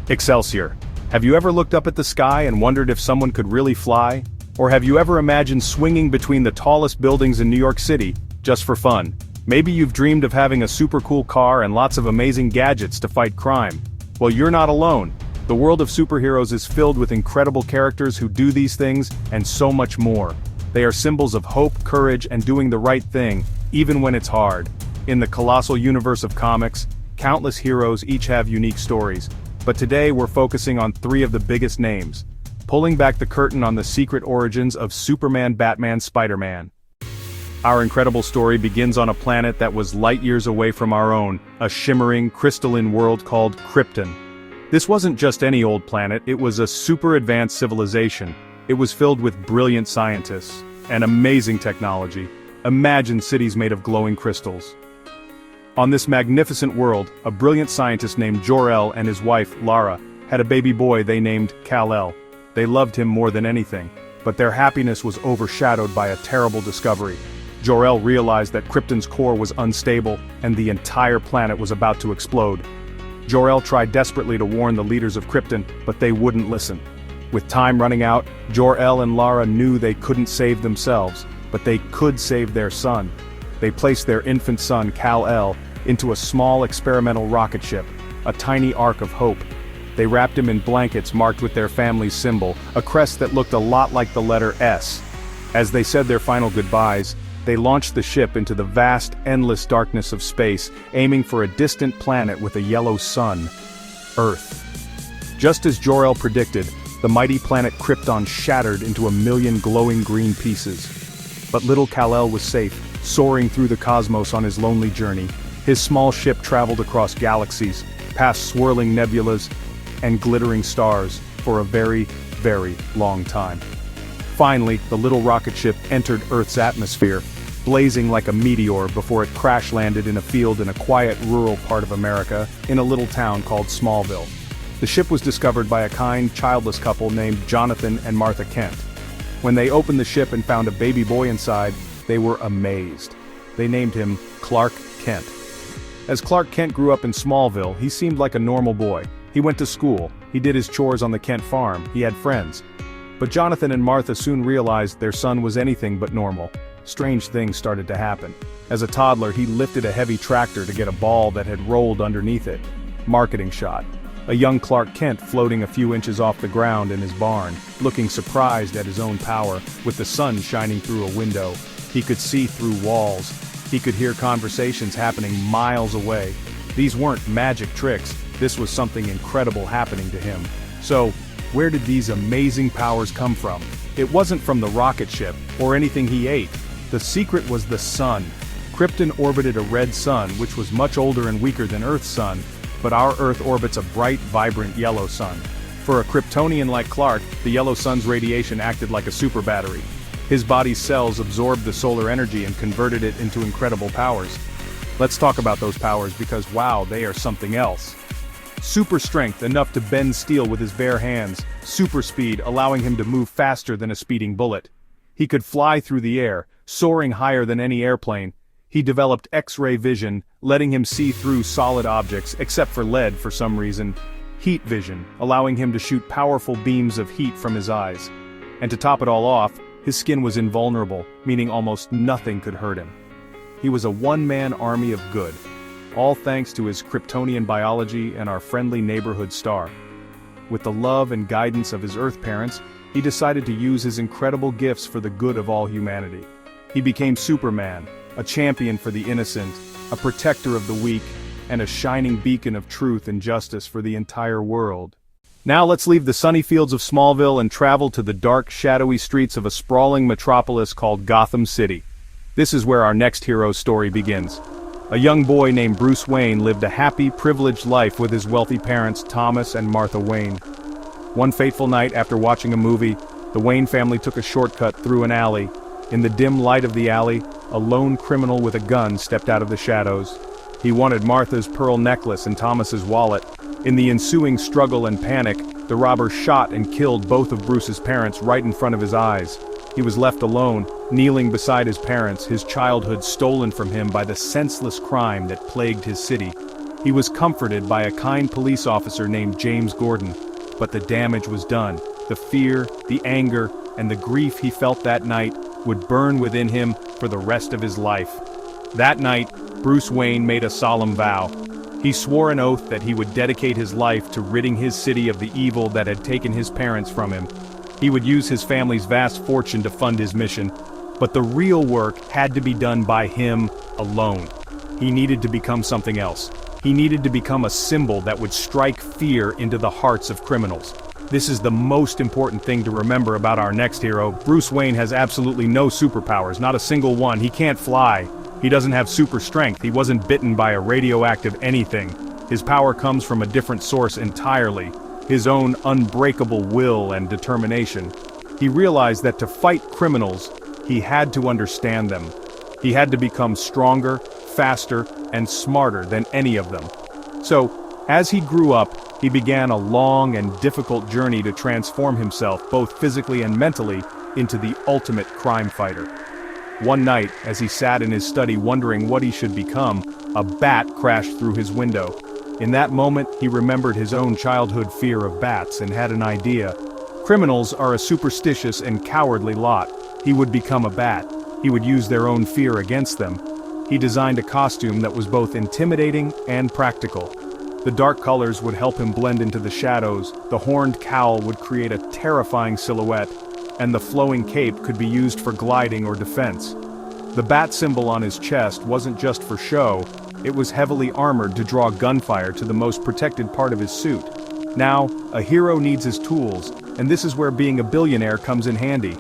Excelsior. Have you ever looked up at the sky and wondered if someone could really fly? Or have you ever imagined swinging between the tallest buildings in New York City, just for fun? Maybe you've dreamed of having a super cool car and lots of amazing gadgets to fight crime. Well, you're not alone. The world of superheroes is filled with incredible characters who do these things, and so much more. They are symbols of hope, courage, and doing the right thing, even when it's hard. In the colossal universe of comics, countless heroes each have unique stories. But today we're focusing on three of the biggest names, pulling back the curtain on the secret origins of Superman, Batman, Spider-Man. Our incredible story begins on a planet that was light years away from our own, a shimmering, crystalline world called Krypton. This wasn't just any old planet, it was a super advanced civilization. It was filled with brilliant scientists and amazing technology. Imagine cities made of glowing crystals. On this magnificent world, a brilliant scientist named Jor-El and his wife, Lara, had a baby boy they named Kal-El. They loved him more than anything, but their happiness was overshadowed by a terrible discovery. Jor-El realized that Krypton's core was unstable, and the entire planet was about to explode. Jor-El tried desperately to warn the leaders of Krypton, but they wouldn't listen. With time running out, Jor-El and Lara knew they couldn't save themselves, but they could save their son. They placed their infant son, Kal-El, into a small experimental rocket ship, a tiny ark of hope. They wrapped him in blankets marked with their family's symbol, a crest that looked a lot like the letter S. As they said their final goodbyes, they launched the ship into the vast, endless darkness of space, aiming for a distant planet with a yellow sun, Earth. Just as Jor-El predicted, the mighty planet Krypton shattered into a million glowing green pieces. But little Kal-El was safe, soaring through the cosmos on his lonely journey. His small ship traveled across galaxies, past swirling nebulas, and glittering stars, for a very, very long time. Finally, the little rocket ship entered Earth's atmosphere, blazing like a meteor before it crash-landed in a field in a quiet rural part of America, in a little town called Smallville. The ship was discovered by a kind, childless couple named Jonathan and Martha Kent. When they opened the ship and found a baby boy inside, they were amazed. They named him Clark Kent. As Clark Kent grew up in Smallville, he seemed like a normal boy. He went to school, he did his chores on the Kent farm, he had friends. But Jonathan and Martha soon realized their son was anything but normal. Strange things started to happen. As a toddler, he lifted a heavy tractor to get a ball that had rolled underneath it. Marketing shot. A young Clark Kent floating a few inches off the ground in his barn, looking surprised at his own power, with the sun shining through a window. He could see through walls. He could hear conversations happening miles away. These weren't magic tricks, this was something incredible happening to him. So, where did these amazing powers come from? It wasn't from the rocket ship, or anything he ate. The secret was the sun. Krypton orbited a red sun which was much older and weaker than Earth's sun, but our Earth orbits a bright, vibrant yellow sun. For a Kryptonian like Clark, the yellow sun's radiation acted like a super battery. His body's cells absorbed the solar energy and converted it into incredible powers. Let's talk about those powers because wow, they are something else. Super strength, enough to bend steel with his bare hands. Super speed, allowing him to move faster than a speeding bullet. He could fly through the air, soaring higher than any airplane. He developed X-ray vision, letting him see through solid objects, except for lead for some reason. Heat vision, allowing him to shoot powerful beams of heat from his eyes. And to top it all off, his skin was invulnerable, meaning almost nothing could hurt him. He was a one-man army of good, all thanks to his Kryptonian biology and our friendly neighborhood star. With the love and guidance of his Earth parents, he decided to use his incredible gifts for the good of all humanity. He became Superman, a champion for the innocent, a protector of the weak, and a shining beacon of truth and justice for the entire world. Now let's leave the sunny fields of Smallville and travel to the dark, shadowy streets of a sprawling metropolis called Gotham City. This is where our next hero's story begins. A young boy named Bruce Wayne lived a happy, privileged life with his wealthy parents Thomas and Martha Wayne. One fateful night after watching a movie, the Wayne family took a shortcut through an alley. In the dim light of the alley, a lone criminal with a gun stepped out of the shadows. He wanted Martha's pearl necklace and Thomas's wallet. In the ensuing struggle and panic, the robber shot and killed both of Bruce's parents right in front of his eyes. He was left alone, kneeling beside his parents, his childhood stolen from him by the senseless crime that plagued his city. He was comforted by a kind police officer named James Gordon, but the damage was done. The fear, the anger, and the grief he felt that night would burn within him for the rest of his life. That night, Bruce Wayne made a solemn vow. He swore an oath that he would dedicate his life to ridding his city of the evil that had taken his parents from him. He would use his family's vast fortune to fund his mission, but the real work had to be done by him alone. He needed to become something else. He needed to become a symbol that would strike fear into the hearts of criminals. This is the most important thing to remember about our next hero. Bruce Wayne has absolutely no superpowers, not a single one. He can't fly. He doesn't have super strength. He wasn't bitten by a radioactive anything. His power comes from a different source entirely. His own unbreakable will and determination. He realized that to fight criminals, he had to understand them. He had to become stronger, faster, and smarter than any of them. So, as he grew up, he began a long and difficult journey to transform himself, both physically and mentally, into the ultimate crime fighter. One night, as he sat in his study wondering what he should become, a bat crashed through his window. In that moment, he remembered his own childhood fear of bats and had an idea. Criminals are a superstitious and cowardly lot. He would become a bat. He would use their own fear against them. He designed a costume that was both intimidating and practical. The dark colors would help him blend into the shadows, the horned cowl would create a terrifying silhouette, and the flowing cape could be used for gliding or defense. The bat symbol on his chest wasn't just for show, it was heavily armored to draw gunfire to the most protected part of his suit. Now, a hero needs his tools, and this is where being a billionaire comes in handy.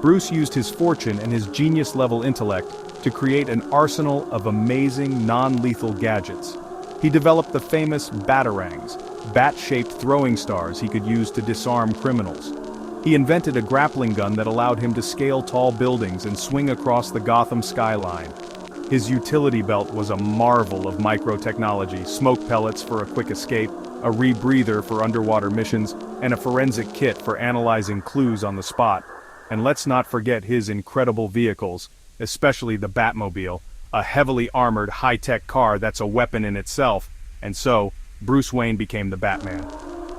Bruce used his fortune and his genius-level intellect to create an arsenal of amazing, non-lethal gadgets. He developed the famous batarangs, bat-shaped throwing stars he could use to disarm criminals. He invented a grappling gun that allowed him to scale tall buildings and swing across the Gotham skyline. His utility belt was a marvel of microtechnology, smoke pellets for a quick escape, a rebreather for underwater missions, and a forensic kit for analyzing clues on the spot. And let's not forget his incredible vehicles, especially the Batmobile, a heavily armored high-tech car that's a weapon in itself, and so, Bruce Wayne became the Batman.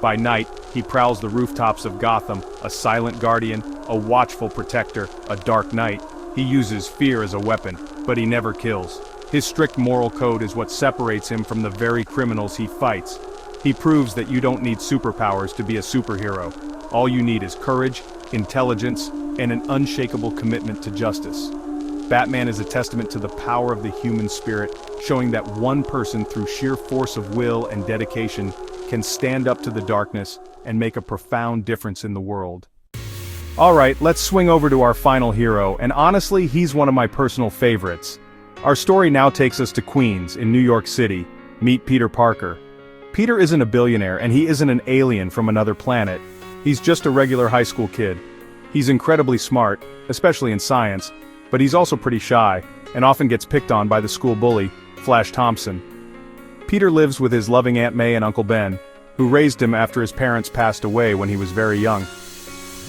By night, he prowls the rooftops of Gotham, a silent guardian, a watchful protector, a dark knight. He uses fear as a weapon, but he never kills. His strict moral code is what separates him from the very criminals he fights. He proves that you don't need superpowers to be a superhero. All you need is courage, intelligence, and an unshakable commitment to justice. Batman is a testament to the power of the human spirit, showing that one person through sheer force of will and dedication can stand up to the darkness and make a profound difference in the world. Alright, let's swing over to our final hero, and honestly, he's one of my personal favorites. Our story now takes us to Queens, in New York City. Meet Peter Parker. Peter isn't a billionaire, and he isn't an alien from another planet. He's just a regular high school kid. He's incredibly smart, especially in science, but he's also pretty shy, and often gets picked on by the school bully, Flash Thompson. Peter lives with his loving Aunt May and Uncle Ben, who raised him after his parents passed away when he was very young.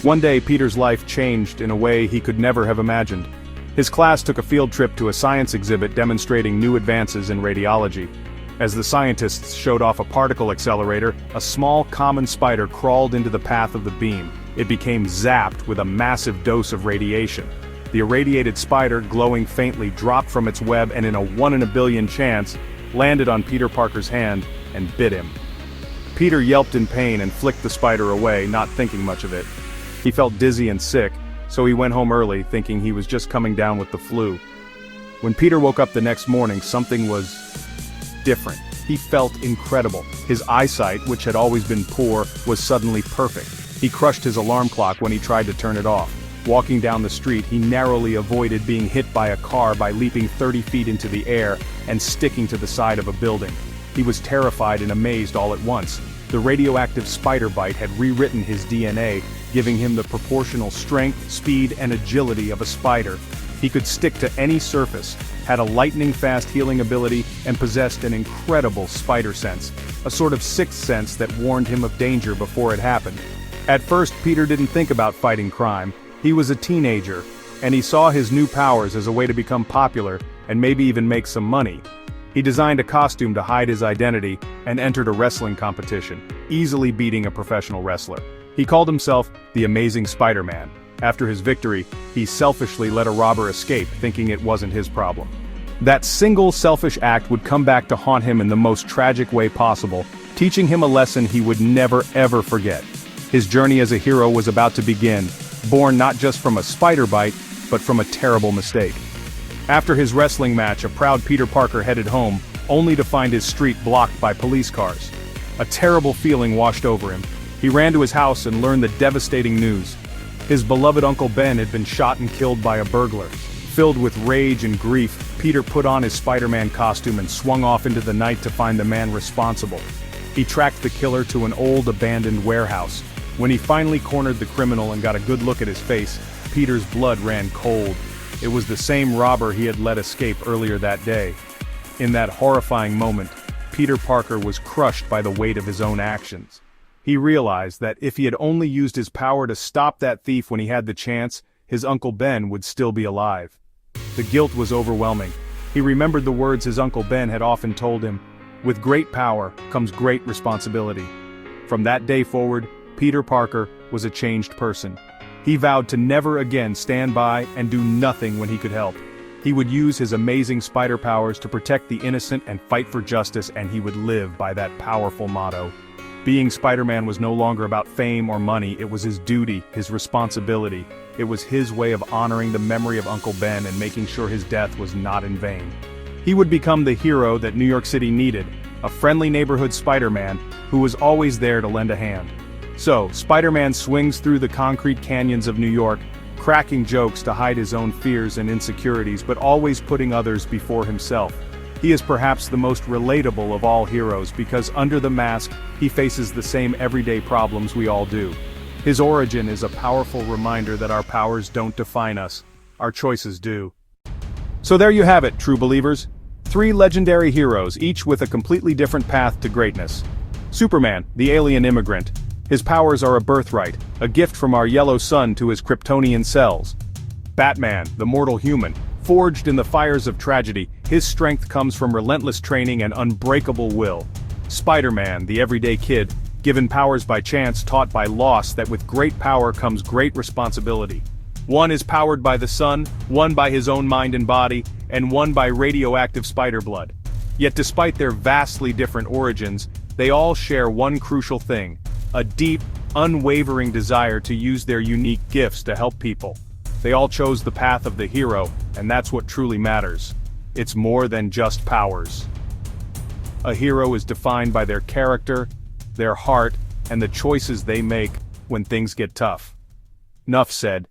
One day, Peter's life changed in a way he could never have imagined. His class took a field trip to a science exhibit demonstrating new advances in radiology. As the scientists showed off a particle accelerator, a small common spider crawled into the path of the beam. It became zapped with a massive dose of radiation. The irradiated spider, glowing faintly, dropped from its web and in a 1 in a billion chance, landed on Peter Parker's hand and bit him. Peter yelped in pain and flicked the spider away, not thinking much of it. He felt dizzy and sick, so he went home early, thinking he was just coming down with the flu. When Peter woke up the next morning, something was different. He felt incredible. His eyesight, which had always been poor, was suddenly perfect. He crushed his alarm clock when he tried to turn it off. Walking down the street, he narrowly avoided being hit by a car by leaping 30 feet into the air and sticking to the side of a building. He was terrified and amazed all at once. The radioactive spider bite had rewritten his DNA, giving him the proportional strength, speed, and agility of a spider. He could stick to any surface, had a lightning-fast healing ability, and possessed an incredible spider sense, a sort of sixth sense that warned him of danger before it happened. At first, Peter didn't think about fighting crime. He was a teenager, and he saw his new powers as a way to become popular and maybe even make some money. He designed a costume to hide his identity and entered a wrestling competition, easily beating a professional wrestler. He called himself the Amazing Spider-Man. After his victory, he selfishly let a robber escape, thinking it wasn't his problem. That single selfish act would come back to haunt him in the most tragic way possible, teaching him a lesson he would never ever forget. His journey as a hero was about to begin, born not just from a spider bite, but from a terrible mistake. After his wrestling match, a proud Peter Parker headed home, only to find his street blocked by police cars. A terrible feeling washed over him. He ran to his house and learned the devastating news. His beloved Uncle Ben had been shot and killed by a burglar. Filled with rage and grief, Peter put on his Spider-Man costume and swung off into the night to find the man responsible. He tracked the killer to an old abandoned warehouse. When he finally cornered the criminal and got a good look at his face, Peter's blood ran cold. It was the same robber he had let escape earlier that day. In that horrifying moment, Peter Parker was crushed by the weight of his own actions. He realized that if he had only used his power to stop that thief when he had the chance, his Uncle Ben would still be alive. The guilt was overwhelming. He remembered the words his Uncle Ben had often told him, "With great power comes great responsibility." From that day forward, Peter Parker was a changed person. He vowed to never again stand by and do nothing when he could help. He would use his amazing spider powers to protect the innocent and fight for justice, and he would live by that powerful motto. Being Spider-Man was no longer about fame or money, it was his duty, his responsibility. It was his way of honoring the memory of Uncle Ben and making sure his death was not in vain. He would become the hero that New York City needed, a friendly neighborhood Spider-Man who was always there to lend a hand. So, Spider-Man swings through the concrete canyons of New York, cracking jokes to hide his own fears and insecurities, but always putting others before himself. He is perhaps the most relatable of all heroes because under the mask, he faces the same everyday problems we all do. His origin is a powerful reminder that our powers don't define us, our choices do. So there you have it, true believers. 3 legendary heroes, each with a completely different path to greatness. Superman, the alien immigrant. His powers are a birthright, a gift from our yellow sun to his Kryptonian cells. Batman, the mortal human. Forged in the fires of tragedy, his strength comes from relentless training and unbreakable will. Spider-Man, the everyday kid, given powers by chance, taught by loss that with great power comes great responsibility. One is powered by the sun, one by his own mind and body, and one by radioactive spider blood. Yet despite their vastly different origins, they all share one crucial thing: a deep, unwavering desire to use their unique gifts to help people. They all chose the path of the hero, and that's what truly matters. It's more than just powers. A hero is defined by their character, their heart, and the choices they make when things get tough. Nuff said.